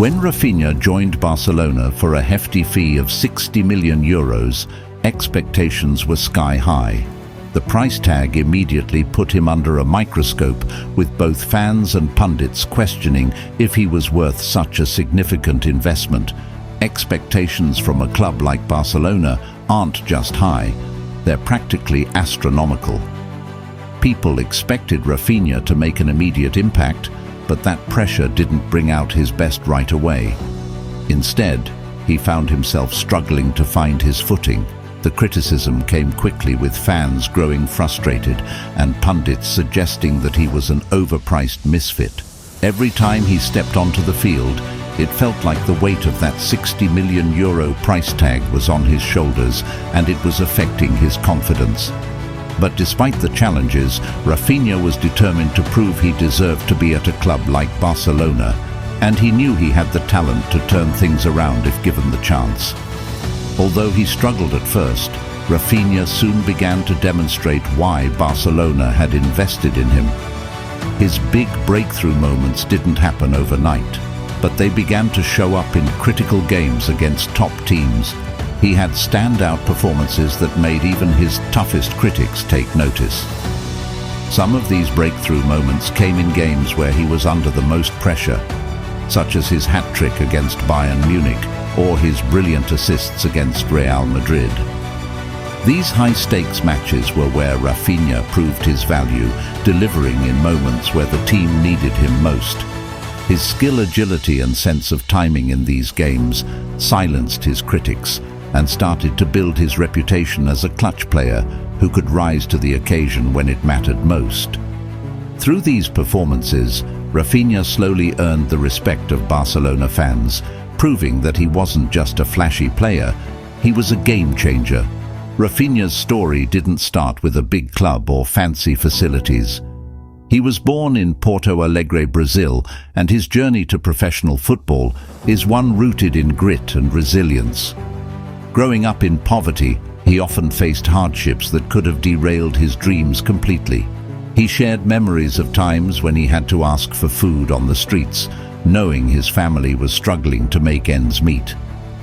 When Raphinha joined Barcelona for a hefty fee of 60 million euros, expectations were sky high. The price tag immediately put him under a microscope, with both fans and pundits questioning if he was worth such a significant investment. Expectations from a club like Barcelona aren't just high, they're practically astronomical. People expected Raphinha to make an immediate impact, but that pressure didn't bring out his best right away. Instead, he found himself struggling to find his footing. The criticism came quickly, with fans growing frustrated and pundits suggesting that he was an overpriced misfit. Every time he stepped onto the field, it felt like the weight of that 60 million euro price tag was on his shoulders, and it was affecting his confidence. But despite the challenges, Raphinha was determined to prove he deserved to be at a club like Barcelona, and he knew he had the talent to turn things around if given the chance. Although he struggled at first, Raphinha soon began to demonstrate why Barcelona had invested in him. His big breakthrough moments didn't happen overnight, but they began to show up in critical games against top teams. He had standout performances that made even his toughest critics take notice. Some of these breakthrough moments came in games where he was under the most pressure, such as his hat-trick against Bayern Munich or his brilliant assists against Real Madrid. These high-stakes matches were where Raphinha proved his value, delivering in moments where the team needed him most. His skill, agility and sense of timing in these games silenced his critics and started to build his reputation as a clutch player who could rise to the occasion when it mattered most. Through these performances, Raphinha slowly earned the respect of Barcelona fans, proving that he wasn't just a flashy player, he was a game changer. Raphinha's story didn't start with a big club or fancy facilities. He was born in Porto Alegre, Brazil, and his journey to professional football is one rooted in grit and resilience. Growing up in poverty, he often faced hardships that could have derailed his dreams completely. He shared memories of times when he had to ask for food on the streets, knowing his family was struggling to make ends meet.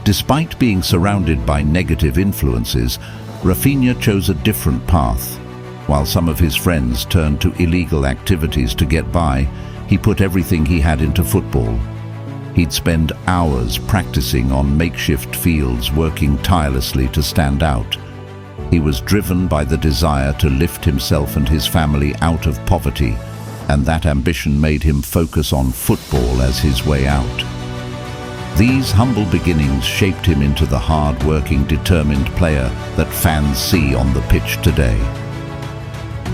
Despite being surrounded by negative influences, Raphinha chose a different path. While some of his friends turned to illegal activities to get by, he put everything he had into football. He'd spend hours practicing on makeshift fields, working tirelessly to stand out. He was driven by the desire to lift himself and his family out of poverty, and that ambition made him focus on football as his way out. These humble beginnings shaped him into the hard-working, determined player that fans see on the pitch today.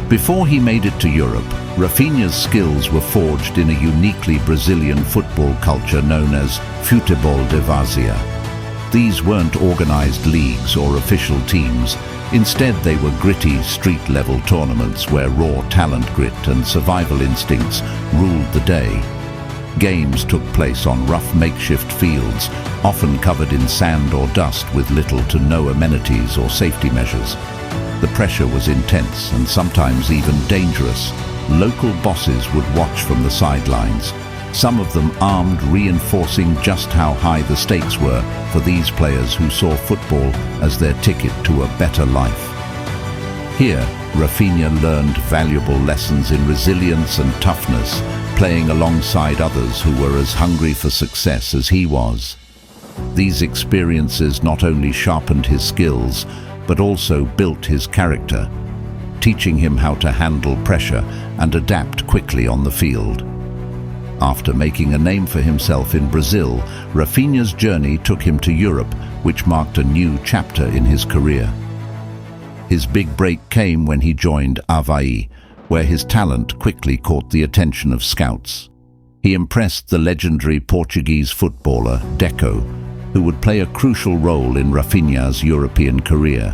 Before he made it to Europe, Raphinha's skills were forged in a uniquely Brazilian football culture known as futebol de várzea. These weren't organized leagues or official teams. Instead, they were gritty, street-level tournaments where raw talent, grit and survival instincts ruled the day. Games took place on rough makeshift fields, often covered in sand or dust with little to no amenities or safety measures. The pressure was intense and sometimes even dangerous. Local bosses would watch from the sidelines, some of them armed, reinforcing just how high the stakes were for these players who saw football as their ticket to a better life. Here, Raphinha learned valuable lessons in resilience and toughness, playing alongside others who were as hungry for success as he was. These experiences not only sharpened his skills, but also built his character, teaching him how to handle pressure and adapt quickly on the field. After making a name for himself in Brazil, Raphinha's journey took him to Europe, which marked a new chapter in his career. His big break came when he joined Avaí, where his talent quickly caught the attention of scouts. He impressed the legendary Portuguese footballer Deco, who would play a crucial role in Raphinha's European career.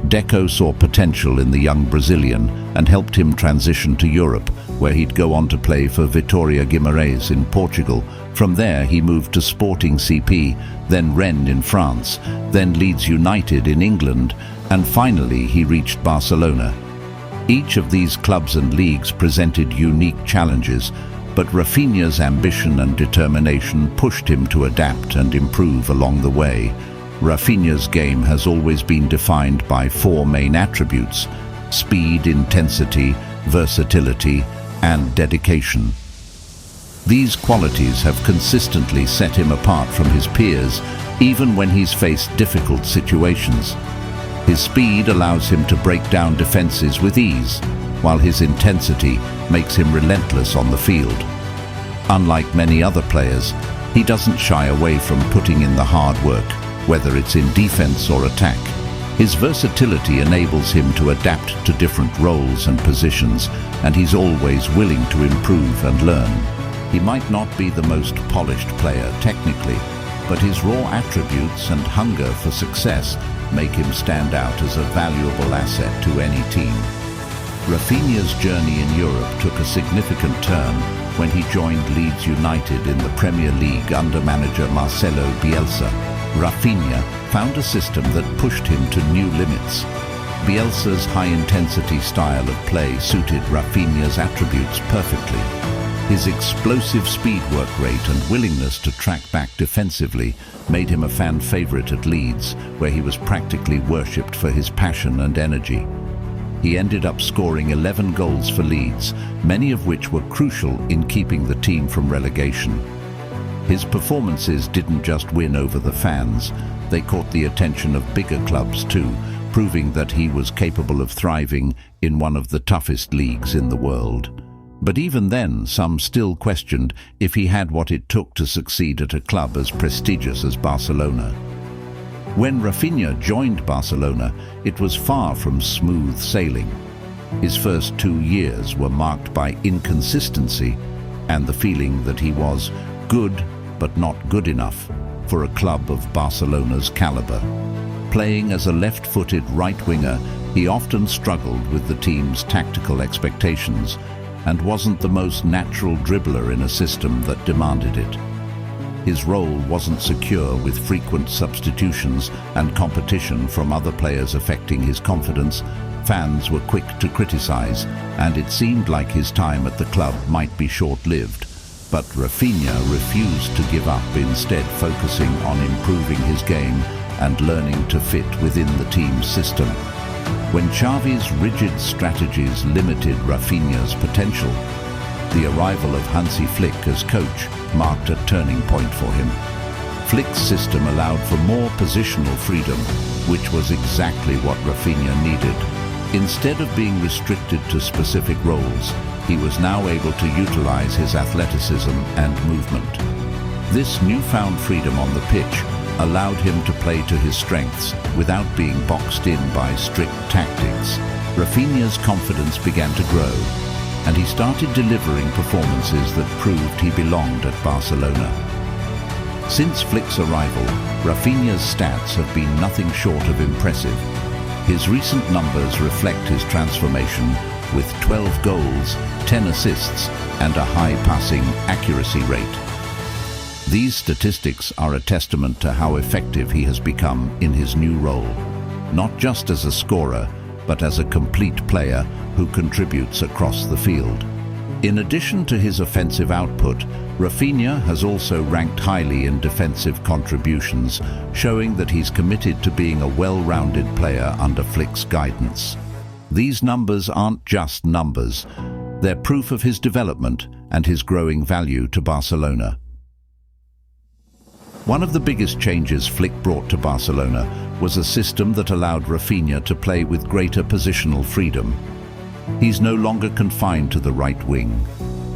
Deco saw potential in the young Brazilian and helped him transition to Europe, where he'd go on to play for Vitória Guimarães in Portugal. From there he moved to Sporting CP, then Rennes in France, then Leeds United in England, and finally he reached Barcelona. Each of these clubs and leagues presented unique challenges, But Raphinha's ambition and determination pushed him to adapt and improve along the way. Raphinha's game has always been defined by four main attributes: speed, intensity, versatility, and dedication. These qualities have consistently set him apart from his peers, even when he's faced difficult situations. His speed allows him to break down defenses with ease, while his intensity makes him relentless on the field. Unlike many other players, he doesn't shy away from putting in the hard work, whether it's in defense or attack. His versatility enables him to adapt to different roles and positions, and he's always willing to improve and learn. He might not be the most polished player technically, but his raw attributes and hunger for success make him stand out as a valuable asset to any team. Raphinha's journey in Europe took a significant turn when he joined Leeds United in the Premier League under manager Marcelo Bielsa. Raphinha found a system that pushed him to new limits. Bielsa's high-intensity style of play suited Raphinha's attributes perfectly. His explosive speed work rate and willingness to track back defensively made him a fan favorite at Leeds, where he was practically worshipped for his passion and energy. He ended up scoring 11 goals for Leeds, many of which were crucial in keeping the team from relegation. His performances didn't just win over the fans, they caught the attention of bigger clubs too, proving that he was capable of thriving in one of the toughest leagues in the world. But even then, some still questioned if he had what it took to succeed at a club as prestigious as Barcelona. When Raphinha joined Barcelona, it was far from smooth sailing. His first 2 years were marked by inconsistency and the feeling that he was good but not good enough for a club of Barcelona's caliber. Playing as a left-footed right winger, he often struggled with the team's tactical expectations and wasn't the most natural dribbler in a system that demanded it. His role wasn't secure, with frequent substitutions and competition from other players affecting his confidence. Fans were quick to criticize, and it seemed like his time at the club might be short-lived. But Raphinha refused to give up, instead focusing on improving his game and learning to fit within the team's system. When Xavi's rigid strategies limited Raphinha's potential, the arrival of Hansi Flick as coach marked a turning point for him. Flick's system allowed for more positional freedom, which was exactly what Raphinha needed. Instead of being restricted to specific roles, he was now able to utilize his athleticism and movement. This newfound freedom on the pitch allowed him to play to his strengths without being boxed in by strict tactics. Raphinha's confidence began to grow, and he started delivering performances that proved he belonged at Barcelona. Since Flick's arrival, Raphinha's stats have been nothing short of impressive. His recent numbers reflect his transformation, with 12 goals, 10 assists, and a high passing accuracy rate. These statistics are a testament to how effective he has become in his new role, not just as a scorer, but as a complete player who contributes across the field. In addition to his offensive output, Raphinha has also ranked highly in defensive contributions, showing that he's committed to being a well-rounded player under Flick's guidance. These numbers aren't just numbers, they're proof of his development and his growing value to Barcelona. One of the biggest changes Flick brought to Barcelona was a system that allowed Raphinha to play with greater positional freedom. He's no longer confined to the right wing.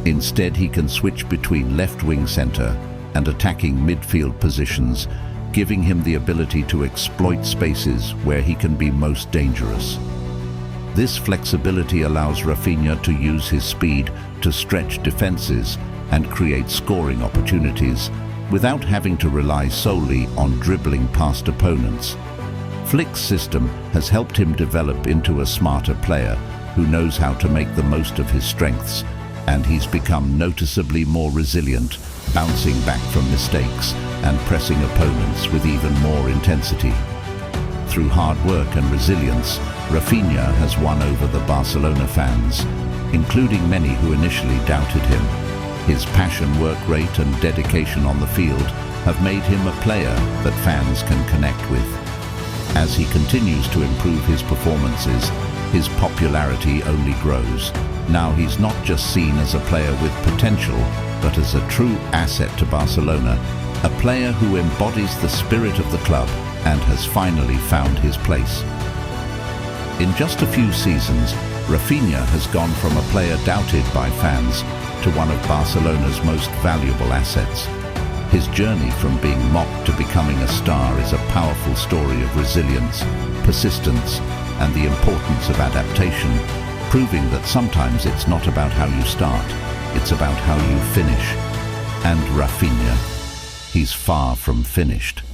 Instead, he can switch between left wing center and attacking midfield positions, giving him the ability to exploit spaces where he can be most dangerous. This flexibility allows Raphinha to use his speed to stretch defenses and create scoring opportunities without having to rely solely on dribbling past opponents. Flick's system has helped him develop into a smarter player who knows how to make the most of his strengths, and he's become noticeably more resilient, bouncing back from mistakes and pressing opponents with even more intensity. Through hard work and resilience, Raphinha has won over the Barcelona fans, including many who initially doubted him. His passion, work rate and dedication on the field have made him a player that fans can connect with. As he continues to improve his performances, his popularity only grows. Now he's not just seen as a player with potential, but as a true asset to Barcelona, a player who embodies the spirit of the club and has finally found his place. In just a few seasons, Raphinha has gone from a player doubted by fans to one of Barcelona's most valuable assets. His journey from being mocked to becoming a star is a powerful story of resilience, persistence, and the importance of adaptation, proving that sometimes it's not about how you start, it's about how you finish. And Raphinha, he's far from finished.